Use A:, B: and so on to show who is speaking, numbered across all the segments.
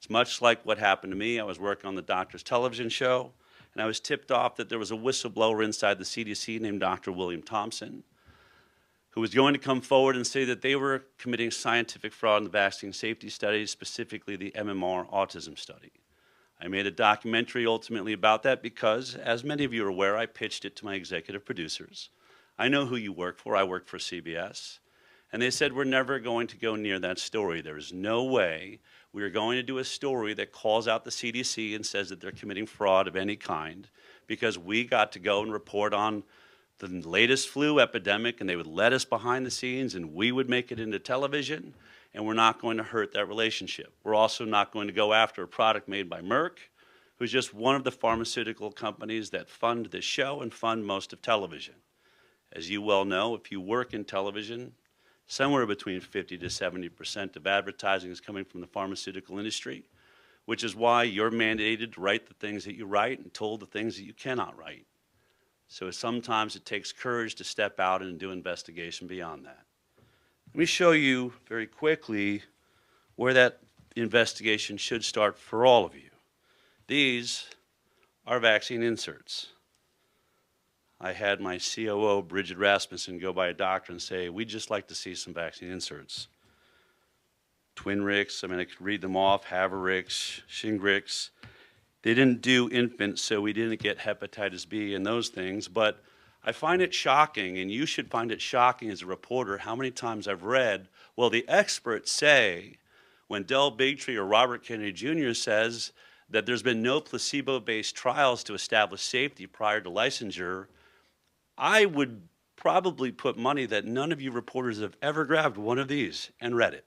A: It's much like what happened to me. I was working on the doctor's television show, and I was tipped off that there was a whistleblower inside the CDC named Dr. William Thompson, who was going to come forward and say that they were committing scientific fraud in the vaccine safety studies, specifically the MMR autism study. I made a documentary ultimately about that because, as many of you are aware, I pitched it to my executive producers. I know who you work for. I work for CBS. And they said, we're never going to go near that story. There is no way we are going to do a story that calls out the CDC and says that they're committing fraud of any kind, because we got to go and report on the latest flu epidemic, and they would let us behind the scenes, and we would make it into television, and we're not going to hurt that relationship. We're also not going to go after a product made by Merck, who's just one of the pharmaceutical companies that fund this show and fund most of television. As you well know, if you work in television, somewhere between 50 to 70% of advertising is coming from the pharmaceutical industry, which is why you're mandated to write the things that you write and told the things that you cannot write. So sometimes it takes courage to step out and do investigation beyond that. Let me show you very quickly where that investigation should start for all of you. These are vaccine inserts. I had my COO, Bridget Rasmussen, go by a doctor and say, we'd just like to see some vaccine inserts. Twinrix, I mean, I could read them off, Haverix, Shingrix. They didn't do infants, so we didn't get hepatitis B and those things, but I find it shocking, and you should find it shocking as a reporter, how many times I've read, well, the experts say, when Del Bigtree or Robert Kennedy Jr. says that there's been no placebo-based trials to establish safety prior to licensure, I would probably put money that none of you reporters have ever grabbed one of these and read it.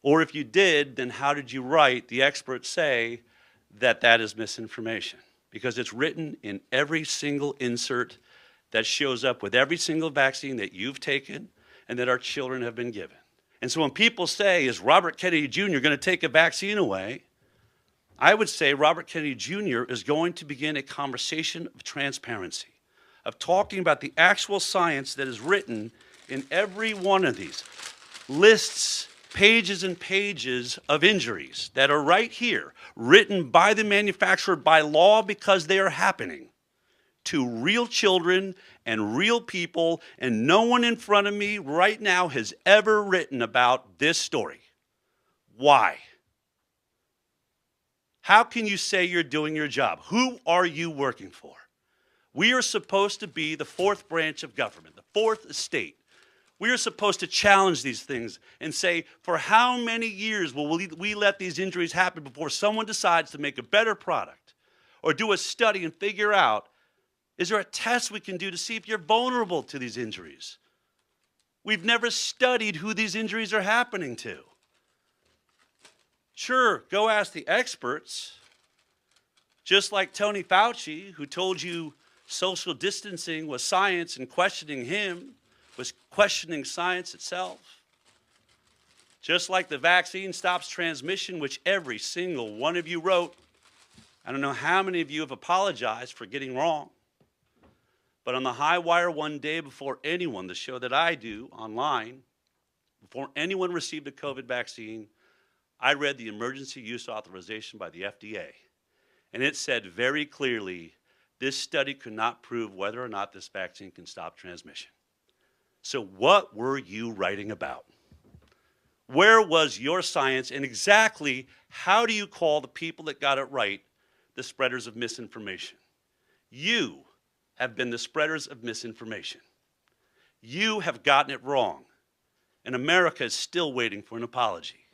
A: Or if you did, then how did you write, the experts say, that that is misinformation? Because it's written in every single insert that shows up with every single vaccine that you've taken and that our children have been given. And so when people say, is Robert Kennedy Jr. going to take a vaccine away? I would say Robert Kennedy Jr. is going to begin a conversation of transparency, of talking about the actual science that is written in every one of these lists, pages and pages of injuries that are right here, written by the manufacturer by law because they are happening to real children and real people, and no one in front of me right now has ever written about this story. Why? How can you say you're doing your job? Who are you working for? We are supposed to be the fourth branch of government, the fourth estate. We are supposed to challenge these things and say, for how many years will we let these injuries happen before someone decides to make a better product or do a study and figure out, is there a test we can do to see if you're vulnerable to these injuries? We've never studied who these injuries are happening to. Sure, go ask the experts, just like Tony Fauci, who told you social distancing was science, and questioning him was questioning science itself. Just like the vaccine stops transmission, which every single one of you wrote. I don't know how many of you have apologized for getting wrong. But on the high wire one day before anyone, the show that I do online, before anyone received a COVID vaccine, I read the emergency use authorization by the FDA. And it said very clearly, this study could not prove whether or not this vaccine can stop transmission. So what were you writing about? Where was your science, and exactly how do you call the people that got it right the spreaders of misinformation? You have been the spreaders of misinformation. You have gotten it wrong, and America is still waiting for an apology.